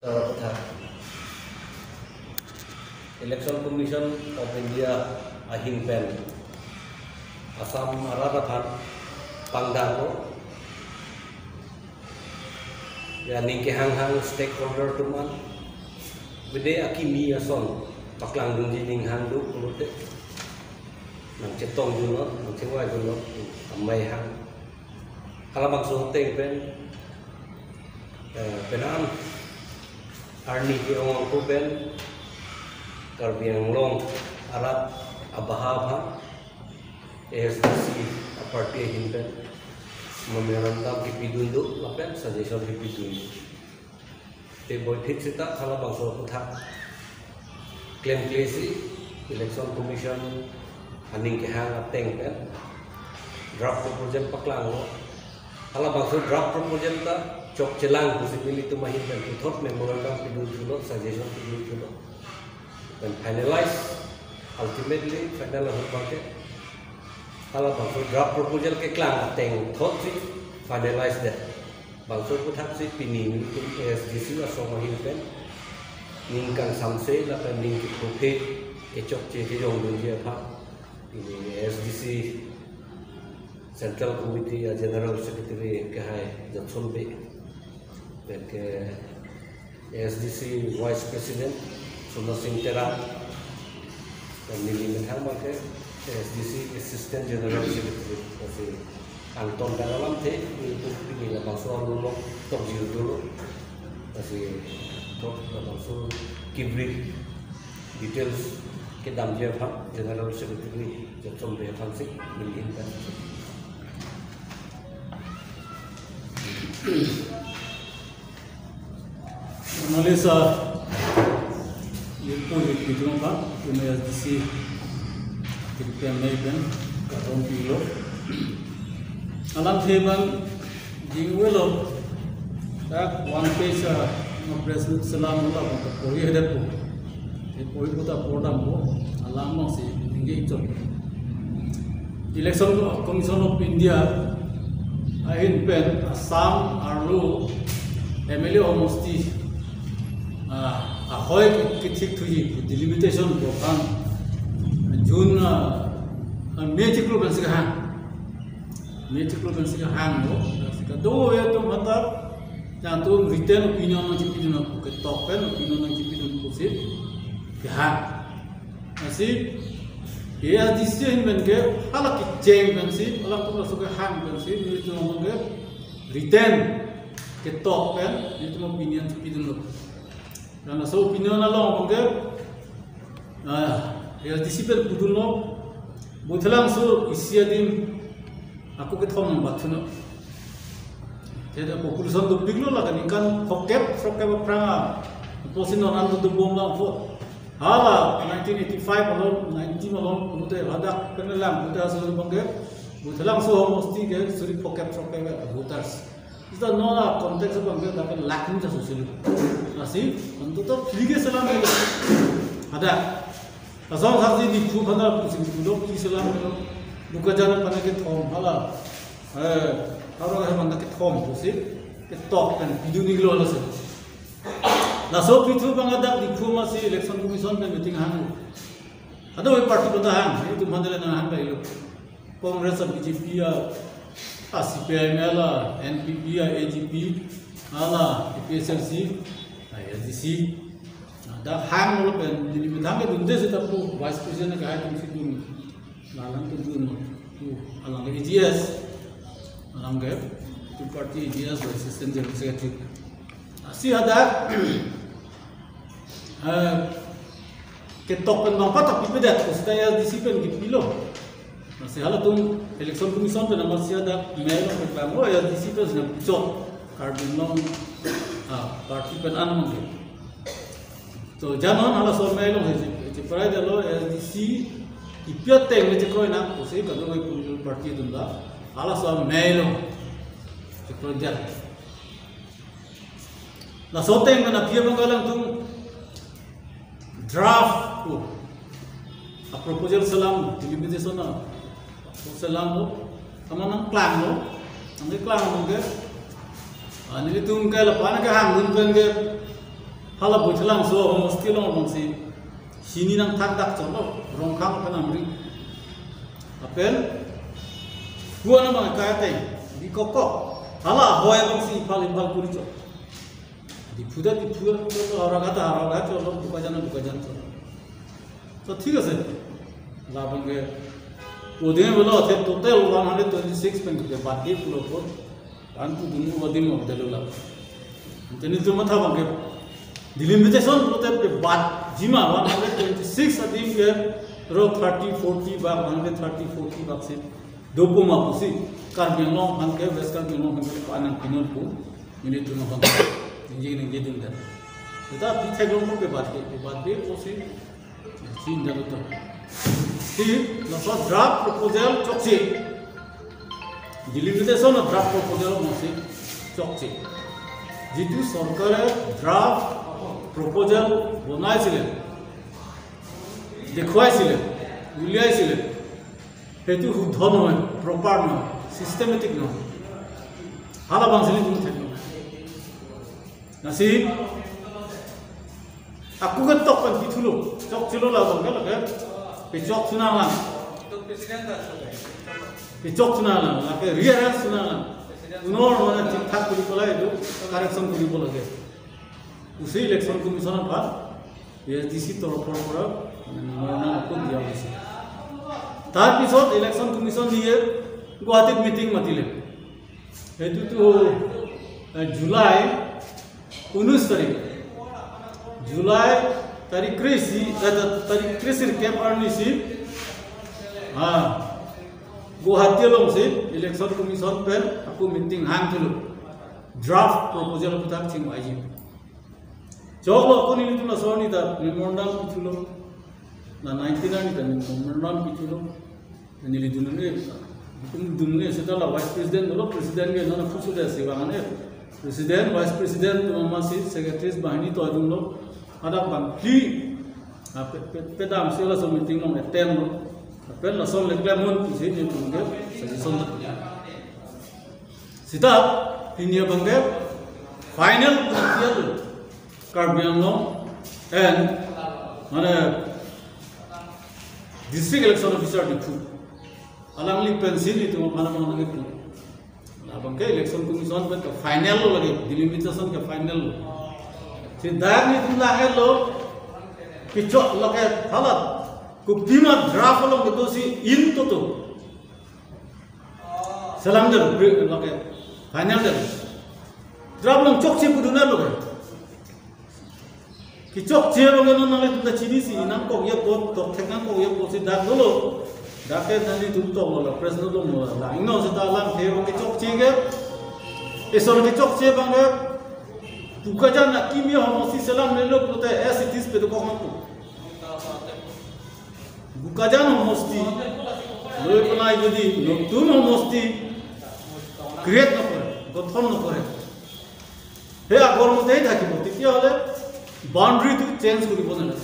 Election Commission of India ahin pen Assam Ararathan Pangdano yani kehang-hang stakeholder tuman bede akimi ason paklang dunji ning handu kulute nang cetong juno nang cewai juno amai hang kalabang sohoteng pen penan arni ki ong ko pen karbiang long arat abahaba ASDC party hinten memerantau kipidundu lapen suggestion kipidundu te boithik sita khala bangso kutha claim klesi election commission aning ke hang ateng pen draft proposal paklang lo khala bangso draft proposal ta chok chelang possibility mahin pen thot memorandum pidundu lo suggestion pidundu lo dan finalize ultimately final horbake kalau bangso draft proposal ke klang ateng thot si finalize that bangso puthak si pining tum ASDC aso mahin pen ningkang samse la pen ning ki prophe ke chok che ke jong dun je pha ini ASDC Central Committee General Secretary ke hai Jatson be dan ke ASDC Vice President Sundar Singh Tera dan Nili Menhama ke ASDC Assistant General Secretary kasi Anton Karalam te itu pilih lah bangsa dulu top jiu dulu kasi top bangsa kibri details ke dalam dia pak General Secretary Jatson be fancy menginginkan analisa politik itu apa? Dunia ASDC kita medan karong pilo. Alam seban jingwelo tak one page President Salam Allah untuk pori ada pun. Pori kita program pun alam masih tinggi itu. Election Commission of India ahin pen Assam Arlo MLA almost ahoy kitik tuji delimitation program June May ciklu bensi hang lo sika do ya to matar jantung written opinion no cipi no ke token opinion no cipi no kusip ya asip ya disen ben ke ala ki jeng bensi ala to so ke hang bensi ni to no ke written ke token ni to opinion cipi no karena so opinion along mungkin ya disiplin budulno butelang so isiadim aku kethom bathuno teda population do biglo lagan ikan fokep pranga posino nanto do bomba fo hala 1985 alon 19 alon mute hadak penelang muda so bangge butelang so mosti ke suri fokep voters is the no context of bangge da lacking the social así untuk tu liga selam ada asal sahaja di tu pada pusing dulu di selam buka jalan pada ke thom hala kalau ada mana ke thom pusing ke top kan video ni gelo langsung langsung itu bang ada di tu masih election commission dan meeting hang ada wei parti pada hang itu mandala na hang bailo Congress BJP ya CPI mela NPP ya AGP ala PSLC ASDC ada hang lo pen jadi betang ke dunde seta pu vice president ka hai tumsi dun lalang tu dun tu alang ke AGS alang ke tu party AGS assistant general secretary asi ada ke token bang patak pipedat ko seta ASDC pen ki pilo masih hala tum election commission pen masih ada mail ko pamo ASDC pen na pichot carbon non parti pen an mungkin तो जानो नाला soul में लोग हैं चिपराय दलो ASDC इप्यात Teng में चिपराय ना उसे कदम वही पुलिस पार्टी दुंदा नाला सोल में लोग चिपराय दिया ना सोते हैं ना पिया बंगालम तुम draft को a proposal salam delimitation ना salam lo हमारा plan lo हमें plan होंगे अनिल तुम क्या लपान के हाँ गुन बन के hala boithlang so homosti long bangsi sini nang thak dak cholo rong khang kana mri apel buana ma ka tai di kokko hala hoy bangsi phal puri cho di phuda to hara ga cholo buka jan cholo so ঠিক আছে লাভঙ্গে ওদিন বলো আছে total 126 PAN কে বাকি পুরো পর আনকু দিন ওদিন মডেল লাভ তেনি তো মাথা বাকে ডিলিমিটেশন প্রতে বাদ জিমা 126 আদিম কে रो 30 40 বা 130 40 বাক্সে दोपो मा पुसी कार्बिंगलों हनके वेस्ट कार्बिंगलों हनके पानन पिनोल को मिनिट तो हन ये दिन दा तो पीछे ग्लों के बात भी ओसी सीन जानो तो ठीक लसो ड्राफ्ट प्रपोजल चोकसी डिलिमिटेशन ऑफ ड्राफ्ट प्रपोजल मसे चोकसी जितु सरकारे ड्राफ्ट प्रपोजल बनाइছিলে দেখুৱাইছিলে উলিয়াইছিলে সেইটো শুদ্ধ নহয় প্ৰপাৰ নহয় সিস্টেমেটিক নহয় হালা বাংছিলি তুমি থাকিব নাসি aku kan tok kan ditulo tok cilo la bang lage pecok sunala to presiden da pecok sunala lage rearrange sunala unor mana ঠিক ঠাক করি বলা এটো কারেকশন করি বলা গে উসে ইলেকশন কমিশন পা এসডিসি তৰফৰ পৰা মৰণা আকৌ দিয়া হৈছে তাৰ পিছত ইলেকশন কমিশন দিয়ে গুৱাহাটীত মিটিং মাতিলে হেতু তো জুলাই 19 তাৰিখ जुलाई तारीख कृषि कैंप आर्निसी हाँ गुवाहाटी लोग से इलेक्शन कमीशन पे आपको मीटिंग हांग थलो ड्राफ्ट प्रपोजल पुताक चिंग आजी जोग लो को नीली तुला सोनी दा मेमोरेंडम पिछुलो ना 99 दा मेमोरेंडम पिछुलो नीली दुनने से तो वाइस प्रेसिडेंट लो प्रेसिडेंट के ना खुश दे सेवाने प्रेसिडेंट वाइस प्रेसिडेंट तो मासी सेक्रेटरीज बाहिनी तो अजुम लो ada bangki pedam sila so meeting long attend lo pel la son leklamon pisi ni tungge suggestion sita pinya bangge final deal Karbianglong and mana district election officer diku alangli pensil itu mana mana gitu la bangge election commission pe final lo lagi delimitation ke final lo Siddharth ने तुम लागे लो पिछो लगे हालत कुप्तीमा draft लोग तो सी इन तो सलाम दर लगे फाइनल दर ड्राफ्ट लोग चौक से कुदुना लोगे कि चौक से लोगे ना नाले तुम चीनी सी नाम को ये पोत तो ठेकान को ये पोत सिद्धार्थ लो डाके नाली तुम तो लो प्रेसिडेंट लो ला इनो से तालाम थे वो कि चौक से के इस और कि चौक से बंगे bukajan na kimia homosi selam melo prote esitis pe to komantu bukajan homosti loy panai jodi notun homosti create na kore গঠন na kore he agor mothe থাকিব তেতিয়া হলে বাউন্ডারি টু চেঞ্জ করিব না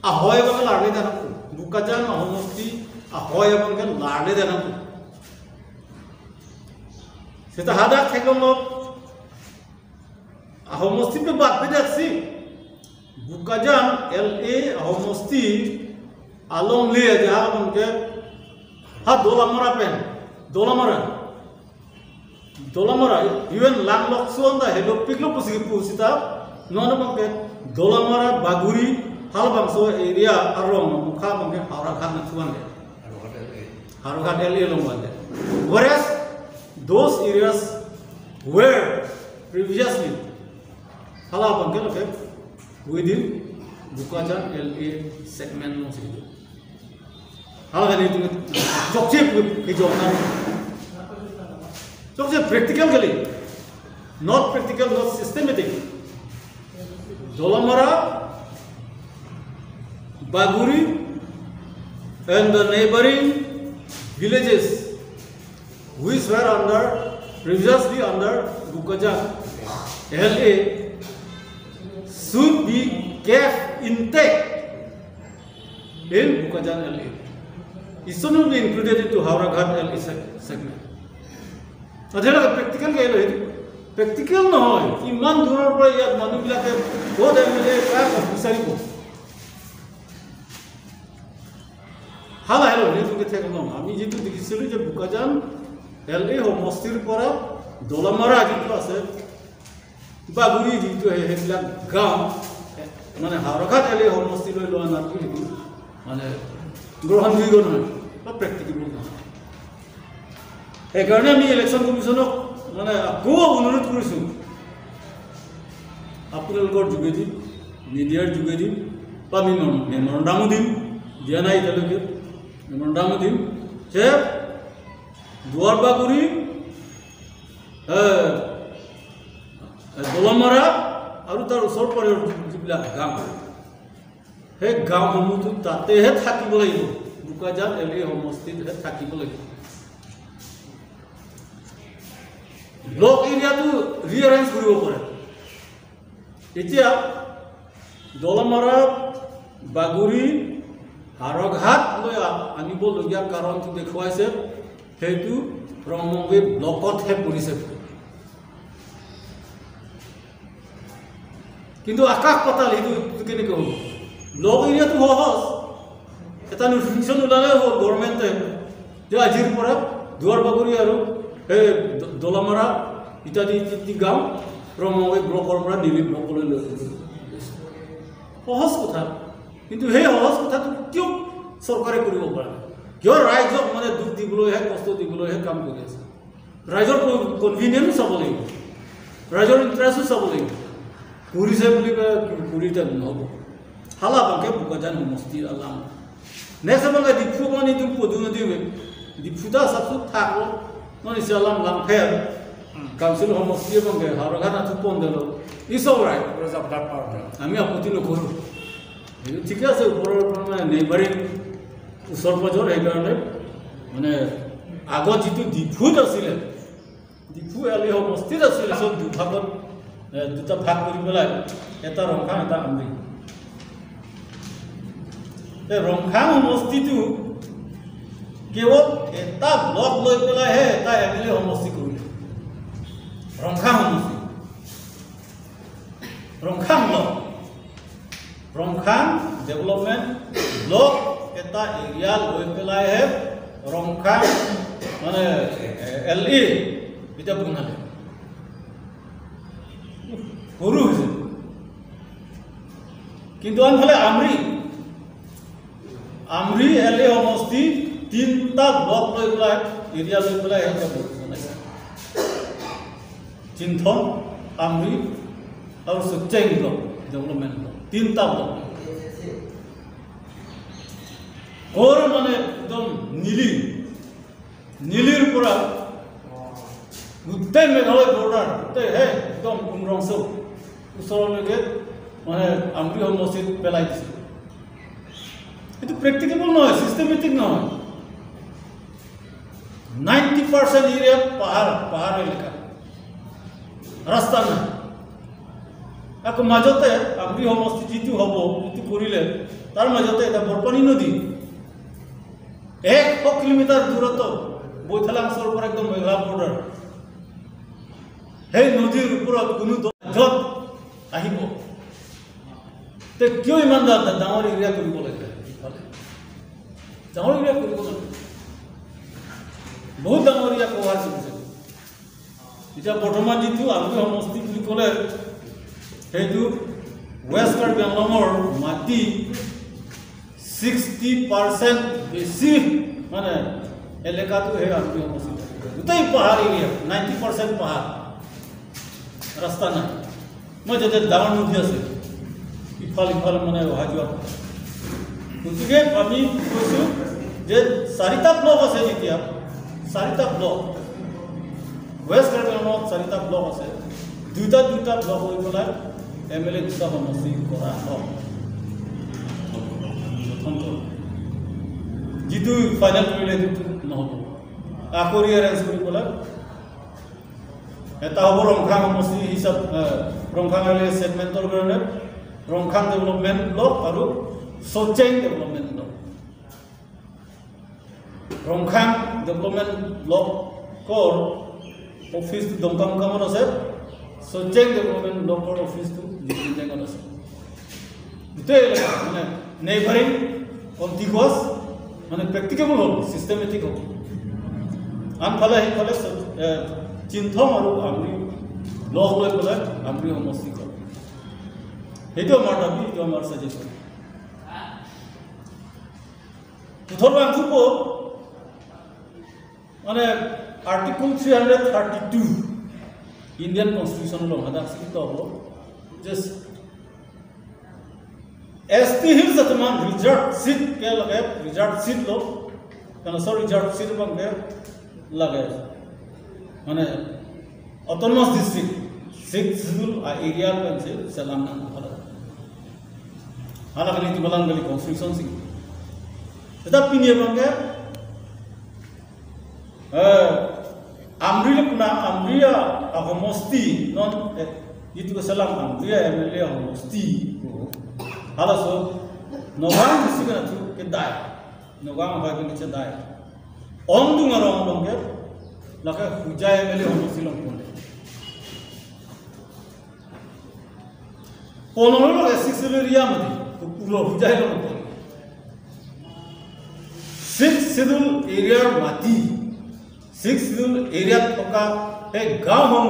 আ হয় বলে লাগে জানা বুকাজান হোমস্তি আ হয় বলে লাগে জানা সেটা হাদা থাকলো হোমস্তি पे बात पे देखसी बुकाजान LA होमस्ती along ले जहाँ उनके हाँ दोलामरा इवन लांग लक्ष्मण दा हेलो पिकलो पुसी पुसीता नॉन बंके दोलामरा बागुरी हाल बंसो एरिया अरोंग मुखा बंके हारा खान नचुवांगे हारा Khan LA लोंगांगे whereas those areas were previously hala bangke loke within bukajan LA segment no se hala gani tu chokche ke jona chokche practical gali not practical not systematic dolamara baguri and the neighboring villages which were previously under bukajan LA should be kept intact in Bukajan LA. It should not be included into Hauraghat LA segment. Now, there are practical practical নহয় ইমান দূৰৰ পৰা ইয়াত মানুহবিলাকে বহুত MLA কাক বিচাৰিব হাল আহিল সেইটোকে থাকে ন আমি যিটো দেখিছিলোঁ যে বোকাজান এলএ সমষ্টিৰ পৰা দলামাৰা যিটো আছে বাগুৰি যিটো সেইবিলাক গাঁও মানে হাৰঘাট এলএ সমষ্টিলৈ লোৱা নাটো সেইটো মানে গ্ৰহণযোগ্য নহয় বা প্ৰেক্টিকেবল নহয় সেইকাৰণে আমি ইলেকশ্যন কমিশ্যনক মানে আকৌ অনুৰোধ কৰিছোঁ আপোনালোকৰ যোগেদি মিডিয়াৰ যোগেদি বা আমি মেমৰেণ্ডামো দিম দিয়া নাই এতিয়ালৈকে মেমৰেণ্ডামো দিম যে দুৱাৰবাগুৰি দলামাৰা আৰু তাৰ ওচৰ পাজৰৰ যিবিলাক গাঁও সেই গাঁওসমূহটো তাতেহে থাকিব লাগিব বোকাজান এলএ সমষ্টিতহে থাকিব লাগিব ব্লক এৰিয়াটো ৰিএৰেঞ্জ কৰিব পাৰে এতিয়া দলামাৰা বাগুৰি হাৰঘাটলৈ আনিবলগীয়া কাৰণটো দেখুৱাইছে সেইটো ৰংমঙ্গী ব্লকতহে পৰিছে কিন্তু আকাশ পাতাল সেইটো কেনেকৈ হ'ব ব্লক এৰিয়াটো সহজ এটা নটিফিকেশ্যন ওলালে হ'ব গভৰ্ণমেণ্টে যে আজিৰ পৰা দুৱাৰবাগুৰি আৰু সেই দলামাৰা ইত্যাদি গাঁও ৰংমঙ্গী ব্লকৰ পৰা নিলি ব্লকলৈ লৈ সহজ কথা কিন্তু সেই সহজ কথাটো কিয় চৰকাৰে কৰিব পাৰে কিয় ৰাইজক মানে দুখ দিবলৈহে কষ্ট দিবলৈহে কাম কৰি আছে ৰাইজৰ কনভিনিয়েঞ্চ চাব লাগিব ৰাইজৰ ইণ্টাৰেষ্টো চাব লাগিব কৰিছে বুলি কৰিতে নহ'ব হালাবাংকে বোকাজান সমষ্টিৰ আলাম নেক্সট আপোনালোকে ডিফু মানে তুমি পদুনদী ডিফুটা চাবচোন থাকলো ননিছে আলাম লামফেৰ কাউন্সিল সমষ্টি এবং হাৰঘাট আঁঠু পণ্ডেল ইজ অল ৰাইট আমি আপত্তি নকৰোঁ ঠিকে আছে ওপৰৰ মানে নেইবাৰিং ওচৰ পাজৰ সেইকাৰণে মানে আগত যিটো ডিফুত আছিলে ডিফু এলএ সমষ্টিত আছিলে চব দুভাগত দুটা ভাগ কৰি পেলাই এটা ৰংখাং এটা আমৰি এই ৰংখাং সমষ্টিটো কেৱল এটা ব্লক লৈ পেলাইহে এটা এমএলএ সমষ্টি কৰিলে ৰংখাং সমষ্টি Rongkhang block Rongkhang development block এটা এৰিয়া লৈ পেলাইহে ৰংখাং মানে এলএ এটা বনালে সৰু হৈছে কিন্তু আনফালে আমৰি এলএ সমষ্টি তিনিটা ব্লক লৈ পেলাই এৰিয়া লৈ পেলাই এটা বনাইছে চিন্থন আমৰি আৰু সত্যং ব্লক ডেভেলপমেণ্ট ব্লক তিনিটা ব্লক কৰ মানে একদম নীলিৰ পৰা গোটেই মেঘালয় বৰ্ডাৰ গোটেই হে একদম উমৰংচল ওচৰলৈকে মানে আমৰি সমষ্টিত পেলাই দিছে এইটো প্ৰেক্টিকেবল নহয় চিষ্টেমেটিক নহয় 90% এৰিয়া পাহাৰ এলেকা ৰাস্তা নাই আকৌ মাজতে আমৰি সমষ্টি যিটো হ'ব যিটো কৰিলে তাৰ মাজতে এটা বৰপানী নদী 100 কিলোমিটাৰ দূৰত বৈথালাংচৰ পৰা একদম মেঘালয় বৰ্ডাৰ সেই নদীৰ ওপৰত কোনো য'ত আহিব তে কিয় ইমান ডাঙৰ এৰিয়া কৰিব লাগে ডাঙৰ এৰিয়া কৰিব লাগে বহুত ডাঙৰ এৰিয়া কভাৰ কৰিছে এতিয়া বৰ্তমান যিটো আমৰি সমষ্টি বুলি ক'লে সেইটো ৱেষ্ট কাৰ্বি আংলঙৰ মাটি 60% বেছি মানে এলেকাটো সেই আমৰি সমষ্টি গোটেই পাহাৰ এৰিয়া 90% পাহাৰ ৰাস্তা নাই মই যাতে ডাঙৰ নদী আছে ইফাল মানে অহা যোৱা গতিকে আমি কৈছোঁ যে 4টা ব্লক আছে যেতিয়া 4টা ব্লক ৱেষ্ট কাৰ্বি আংলঙত 4টা ব্লক আছে দুটা ব্লক হৈ পেলাই এমএলএ দুটা সমষ্টি কৰা হওক যিটো ফাইনেল কৰিলে সেইটো নহ'ব আকৌ ৰিএৰেঞ্জ কৰি পেলাই এটা হ'ব ৰংখাং সমষ্টি হিচাপ ৰংখাং ছেগমেণ্টৰ কাৰণে ৰংখাং ডেভেলপমেণ্ট ব্লক আৰু সৌচেং ডেভেলপমেণ্ট ব্লক ৰংখাং ডেভেলপমেণ্ট ব্লকৰ অফিচ দমকামত আছে Sojeng Development Local Office to Jindeng on us. Detail neighboring contiguous and practicable, systematic. Unfollow him for less Chinthom or Amri, law level, Amri homostical. Hito Martabi, your suggestion. Tutorban Tupo on Article 332 Indian Constitution law, just ST Hills at the man, Richard Sid, Richard Sid law, and also Richard Sid from there, Lagos. On autonomous district, 6 area, Salam, Halakali Balangali Constitution. Tetapi ni bangga, Amria ahomosti non itu kesalam Amria MLA ahomosti. Halaso, Nogang mesti kena tu kedai, Nogang apa yang kita kedai. Om tu ngarang bangga, laka hujai MLA ahomosti lompat. Ponolog esik area mati, pulau hujai lompat. 6 schedule area mati 6 schedule area toka एक गांव हम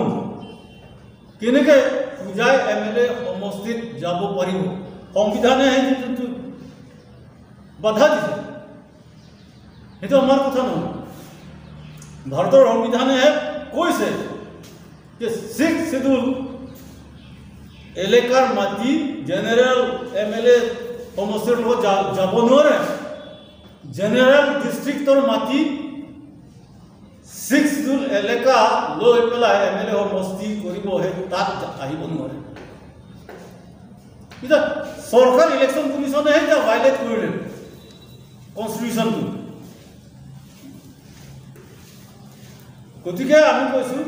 किने के पूजाय MLA होमस्थित जाबो परिबो संविधान है जो बाधा दिसे ये तो हमार कथा न भारतर संविधान है कोई से कि 6 schedule एलेकार माती जनरल एमएलए होमस्थित लो जाबो नोरे General district or mati 6 schedule eleka lo epela MLA homosti koribo he tat ahibon more ida sarkar election commission he ja violate korile constitution tu kotike ami koisu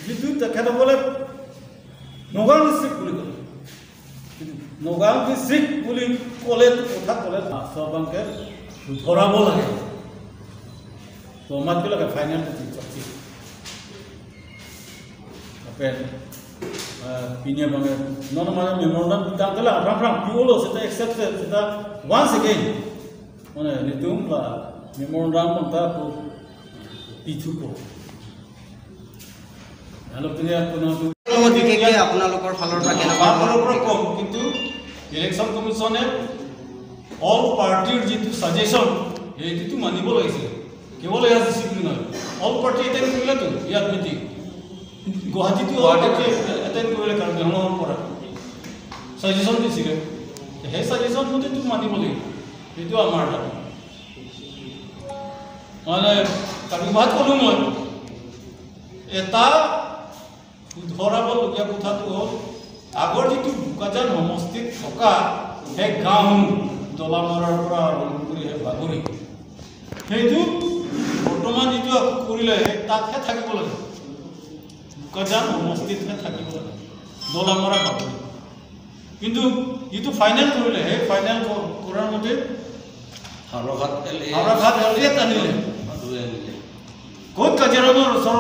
jitu tekhata bole Nogang district kuli kole Nogang district kuli kole kotha kole sabangke थोड़ा बोला है तो मत के लगा final तो चीज अच्छी अपन पिनिया बंगे नॉन माने मेमोरेंडम बितांग कला फ्राम पिओलो सेटा एक्सेप्ट सेटा once again माने नितुम ला मेमोरेंडम मंता को पिथु को हेलो पिनिया कोनो के আপোনালোকৰ ফালৰ পৰা কেনেকুৱা ফালৰ কম কিন্তু ইলেকশন কমিশনে all party jitu suggestion etu manibo laise kebol ya discipline all party attend korila to yat meeting Guwahati to all party attend korila karon behon pora suggestion disile he suggestion mote tu manibo lai etu amar da mane kabi baat kolu moi eta ধরাবল লগিয়া কথা তো আগৰ jitu bukajan homostik থকা he gaon দলামাৰৰ পৰা ৰংপুৰী হে বাগৰি হেতু বৰ্তমান যিটো কৰিলে তাতহে থাকিব লাগে বুকাজান সমষ্টিতহে থাকিব লাগে দলামাৰা বাগৰি কিন্তু যিটো ফাইনেল কৰিলে হে ফাইনেল কৰাৰ মতে হাৰঘাট এলিয়ে টানিলে ক'ত কাজিৰঙাৰ ওচৰত